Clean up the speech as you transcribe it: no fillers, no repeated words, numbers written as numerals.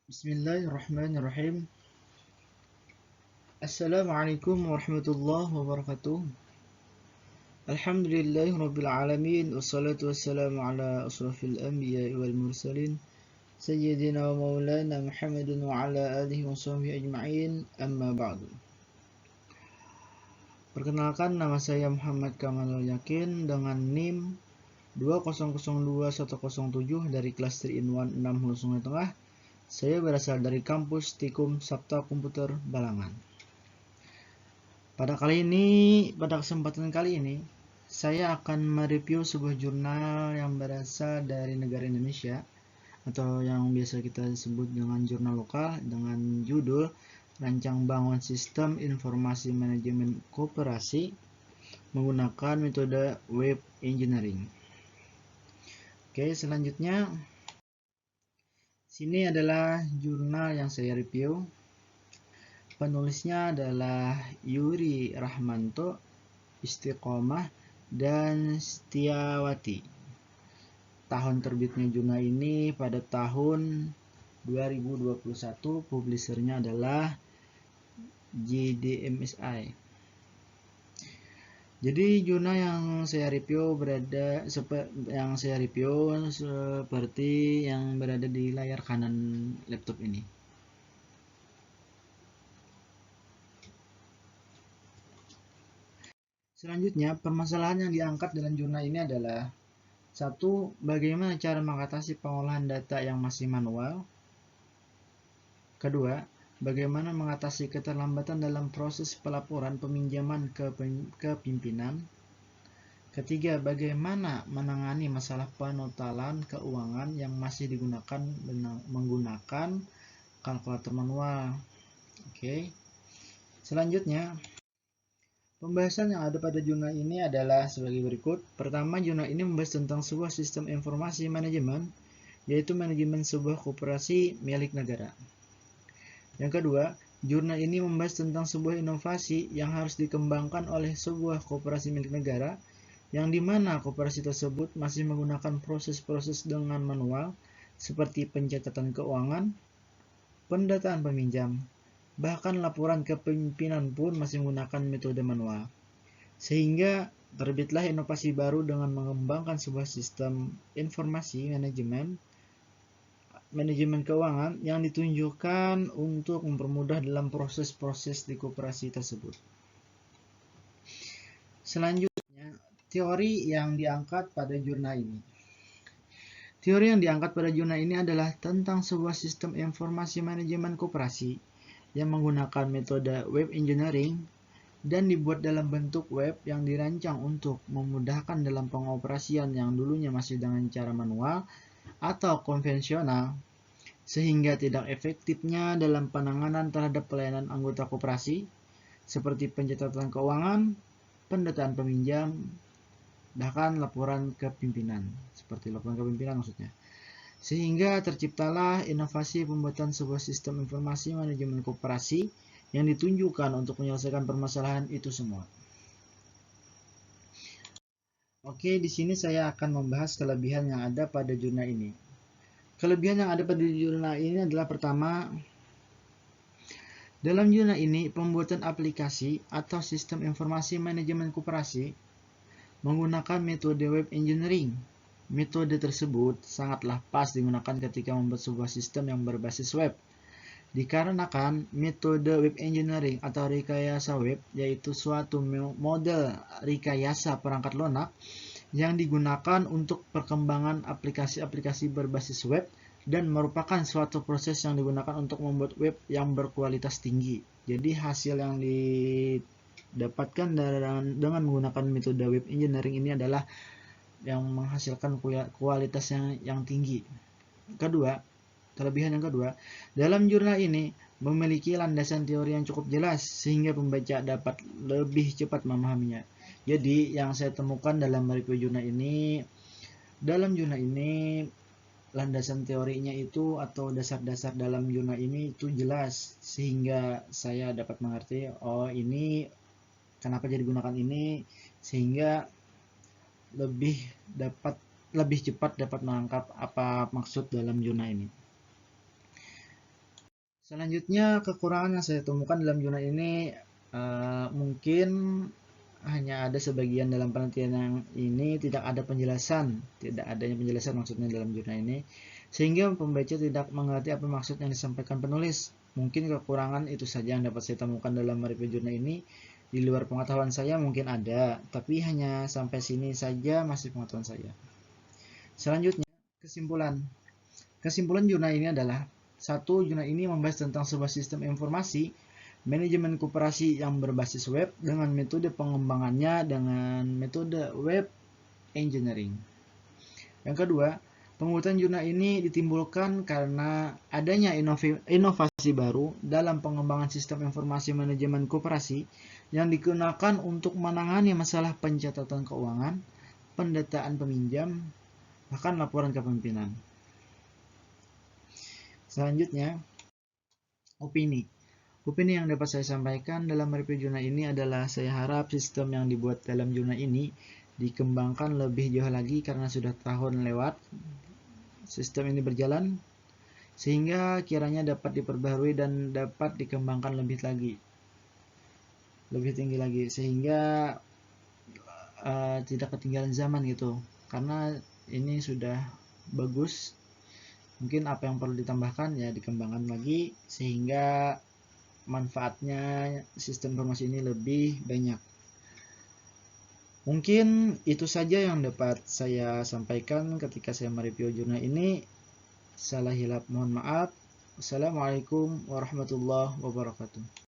Bismillahirrahmanirrahim. Assalamualaikum warahmatullahi wabarakatuh. Alhamdulillahirabbil alamin wassalatu wassalamu ala asrafil anbiya'i wal mursalin sayyidina wa maulana Muhammadin wa ala alihi wa sahbihi ajma'in. Amma ba'du. Perkenalkan, nama saya Muhammad Kamalul Yakin dengan NIM 2002107 dari kelas 3-in-1 6 Hulu Sungai Tengah. Saya berasal dari kampus Tikum Sabta Komputer Balangan. Pada kesempatan kali ini, saya akan mereview sebuah jurnal yang berasal dari negara Indonesia atau yang biasa kita sebut dengan jurnal lokal dengan judul Rancang Bangun Sistem Informasi Manajemen Koperasi menggunakan metode web engineering. Oke, selanjutnya sini adalah jurnal yang saya review. Penulisnya adalah Yuri Rahmanto, Istiqomah, dan Setiawati. Tahun terbitnya jurnal ini pada tahun 2021, publishernya adalah JDMSI. Jadi jurnal yang saya review seperti yang berada di layar kanan laptop ini. Selanjutnya, permasalahan yang diangkat dalam jurnal ini adalah: 1. Bagaimana cara mengatasi pengolahan data yang masih manual? Kedua, bagaimana mengatasi keterlambatan dalam proses pelaporan peminjaman ke pimpinan? Ketiga, bagaimana menangani masalah penotalan keuangan yang masih digunakan menggunakan kalkulator manual? Oke. Selanjutnya, pembahasan yang ada pada jurnal ini adalah sebagai berikut. Pertama, jurnal ini membahas tentang sebuah sistem informasi manajemen, yaitu manajemen sebuah koperasi milik negara. Yang kedua, jurnal ini membahas tentang sebuah inovasi yang harus dikembangkan oleh sebuah koperasi milik negara, yang dimana koperasi tersebut masih menggunakan proses-proses dengan manual, seperti pencatatan keuangan, pendataan peminjam, bahkan laporan ke pimpinan pun masih menggunakan metode manual. Sehingga terbitlah inovasi baru dengan mengembangkan sebuah sistem informasi manajemen keuangan yang ditunjukkan untuk mempermudah dalam proses-proses di koperasi tersebut. Selanjutnya, teori yang diangkat pada jurnal ini. Teori yang diangkat pada jurnal ini adalah tentang sebuah sistem informasi manajemen koperasi yang menggunakan metode web engineering dan dibuat dalam bentuk web yang dirancang untuk memudahkan dalam pengoperasian yang dulunya masih dengan cara manual atau konvensional, sehingga tidak efektifnya dalam penanganan terhadap pelayanan anggota koperasi seperti pencatatan keuangan, pendataan peminjam, bahkan laporan ke pimpinan, maksudnya. Sehingga terciptalah inovasi pembuatan sebuah sistem informasi manajemen koperasi yang ditunjukkan untuk menyelesaikan permasalahan itu semua. Oke, di sini saya akan membahas kelebihan yang ada pada jurnal ini. Kelebihan yang ada pada jurnal ini adalah: pertama, dalam jurnal ini pembuatan aplikasi atau sistem informasi manajemen koperasi menggunakan metode web engineering. Metode tersebut sangatlah pas digunakan ketika membuat sebuah sistem yang berbasis web, dikarenakan metode web engineering atau rekayasa web yaitu suatu model rekayasa perangkat lunak yang digunakan untuk perkembangan aplikasi-aplikasi berbasis web dan merupakan suatu proses yang digunakan untuk membuat web yang berkualitas tinggi. Jadi hasil yang didapatkan dengan menggunakan metode web engineering ini adalah yang menghasilkan kualitas yang tinggi. Kelebihan yang kedua, dalam jurnal ini memiliki landasan teori yang cukup jelas sehingga pembaca dapat lebih cepat memahaminya. Jadi yang saya temukan dalam review jurnal ini, landasan teorinya itu atau dasar-dasar dalam jurnal ini itu jelas, sehingga saya dapat mengerti, oh ini kenapa jadi gunakan ini, sehingga lebih cepat dapat menangkap apa maksud dalam jurnal ini. Selanjutnya, kekurangan yang saya temukan dalam jurnal ini mungkin hanya ada sebagian dalam penelitian yang ini tidak ada penjelasan, tidak adanya penjelasan maksudnya dalam jurnal ini, sehingga pembaca tidak mengerti apa maksud yang disampaikan penulis. Mungkin kekurangan itu saja yang dapat saya temukan dalam review jurnal ini. Di luar pengetahuan saya mungkin ada, tapi hanya sampai sini saja masih pengetahuan saya. Selanjutnya, kesimpulan. Kesimpulan jurnal ini adalah, satu, jurnal ini membahas tentang sebuah sistem informasi manajemen koperasi yang berbasis web dengan metode pengembangannya dengan metode web engineering. Yang kedua, pembuatan jurnal ini ditimbulkan karena adanya inovasi baru dalam pengembangan sistem informasi manajemen koperasi yang digunakan untuk menangani masalah pencatatan keuangan, pendataan peminjam, bahkan laporan kepemimpinan. Selanjutnya, opini. Opini yang dapat saya sampaikan dalam review jurnal ini adalah saya harap sistem yang dibuat dalam jurnal ini dikembangkan lebih jauh lagi karena sudah tahun lewat sistem ini berjalan, sehingga kiranya dapat diperbaharui dan dapat dikembangkan lebih tinggi lagi, sehingga tidak ketinggalan zaman gitu, karena ini sudah bagus. Mungkin apa yang perlu ditambahkan ya dikembangkan lagi sehingga manfaatnya sistem informasi ini lebih banyak. Mungkin itu saja yang dapat saya sampaikan ketika saya mereview jurnal ini. Salah hilap mohon maaf. Wassalamualaikum warahmatullahi wabarakatuh.